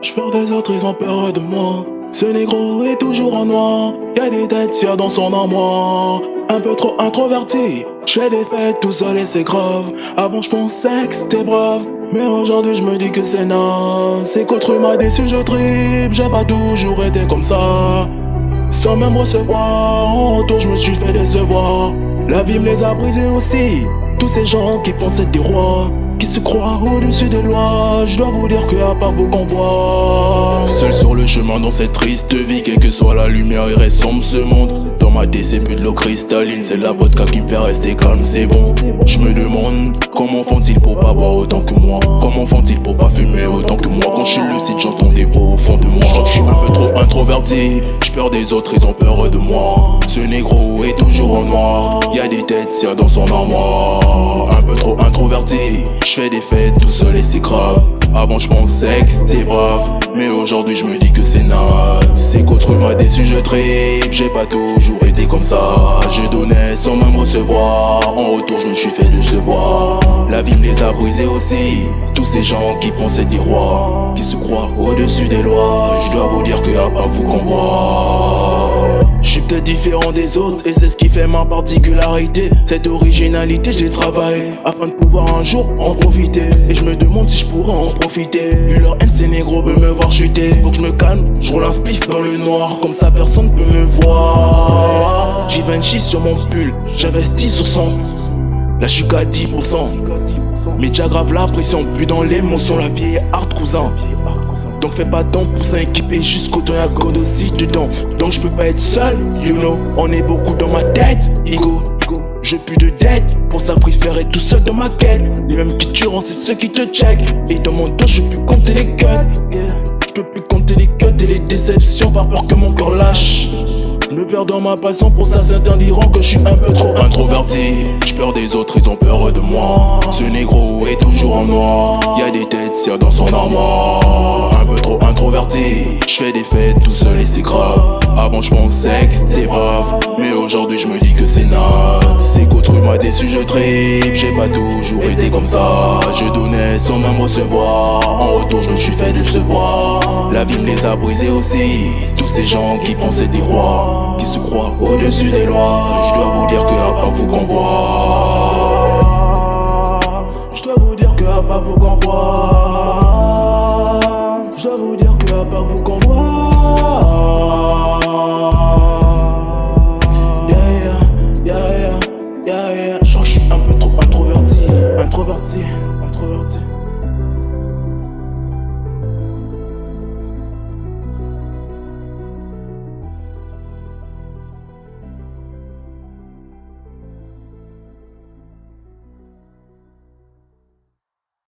J'peur des autres, ils ont peur de moi. Ce négro est toujours en noir. Y'a des têtes tiers dans son armoire. Un peu trop introverti. J'fais des fêtes tout seul et c'est grave. Avant j'pensais que c'était brave, mais aujourd'hui je me dis que c'est naze. C'est qu'autrui m'a déçu, je tripe. J'ai pas toujours été comme ça. Sans même recevoir, en retour je me suis fait décevoir. La vie me les a brisés aussi. Tous ces gens qui pensent être des rois, qui se croient au-dessus des lois. Je dois vous dire que à part vous qu'on voit. Seul sur le chemin dans cette triste vie, quelle que soit la lumière, il reste sombre ce monde. Dans ma tête c'est plus de l'eau cristalline, c'est la vodka qui me fait rester calme, c'est bon. Je me demande comment font-ils pour pas boire autant que moi. Comment font-ils pour pas fumer autant que moi. Quand je suis lucide j'entends des voix au fond de moi. Je crois que je suis un peu trop introverti. J'ai peur des autres, ils ont peur de moi. Ce négro est toujours en noir. Y'a des têtes tiens dans son armoire. Un peu trop introverti. J'fais des fêtes tout seul et c'est grave. Avant je pensais que c'était brave, mais aujourd'hui je me dis que c'est naze. C'est qu'autrui m'a déçu, je tripe. J'ai pas toujours été comme ça. Je donnais sans même recevoir. En retour je me suis fait décevoir. La vie me les a brisés aussi. Tous ces gens qui pensent être des rois, qui se croient au-dessus des lois. Je dois vous dire que à part vous qu'on voit. Je suis peut-être différent des autres et c'est ce qui fait ma particularité. Cette originalité je l'ai travaillé afin de pouvoir un jour en profiter. Et je me demande si je pourrais en profiter. Vu leur haine, ces négros veulent me voir chuter. Faut que je me calme, je roule un spliff dans le noir. Comme ça personne peut me voir. J'ai 26 sur mon pull, j'investis sur 100. Là je suis qu'à 10%. Mais déjà grave la pression, plus dans l'émotion. La vie est hard cousin. Donc fais pas ton poussin équipé jusqu'au temps, y'a God aussi dedans. Donc je peux pas être seul, you know. On est beaucoup dans ma tête, ego. J'ai plus de dette, pour ça préfère être tout seul dans ma quête. Les mêmes qui tueront c'est ceux qui te check. Et dans mon dos je peux plus compter les cuts. Je peux plus compter les cuts et les déceptions par peur que mon cœur lâche. Je me perds dans ma passion, pour ça certains diront que je suis un peu trop introverti. J'ai peur des autres, ils ont peur de moi. Ce négro est toujours en noir. Y'a des têtes tiens dans son armoire. Un peu trop introverti. J'fais des fêtes tout seul et c'est grave. Avant je pensais que c'était brave, mais aujourd'hui je me dis que c'est naze. C'est qu'autrui m'a déçu, je tripe. J'ai pas toujours été comme ça. Je donnais sans même recevoir. En retour je me suis fait décevoir. La vie me les a brisés aussi. Tous ces gens qui pensaient des rois, qui se croient au-dessus des lois. Je dois vous dire que à part vous qu'on voit. Je dois vous dire que à part vous qu'on voit.